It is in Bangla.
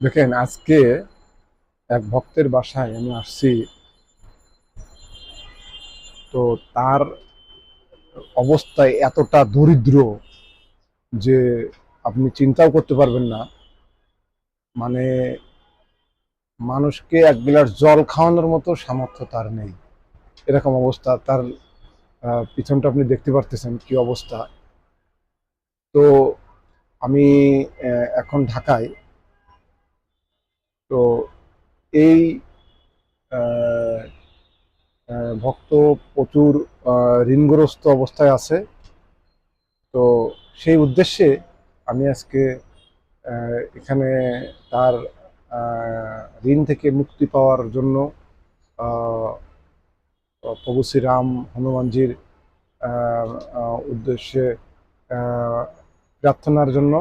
দেখেন, আজকে এক ভক্তের বাসায় আমি আসছি। তো তার অবস্থা এতটা দরিদ্র যে আপনি চিন্তাও করতে পারবেন না। মানে মানুষকে এক গ্লাস জল খাওয়ানোর মতো সামর্থ্য তার নেই, এরকম অবস্থা তার। পিছনটা আপনি দেখতে পারতেছেন কি অবস্থা। তো আমি এখন ঢাকায়। তো এই আহ, ভক্ত প্রচুর ঋণগ্রস্ত অবস্থায় আছে। তো সেই উদ্দেশ্যে আমি আজকে এখানে তার ঋণ থেকে মুক্তি পাওয়ার জন্য আহ, প্রভু শ্রীরাম হনুমানজির উদ্দেশ্যে আহ, প্রার্থনার জন্য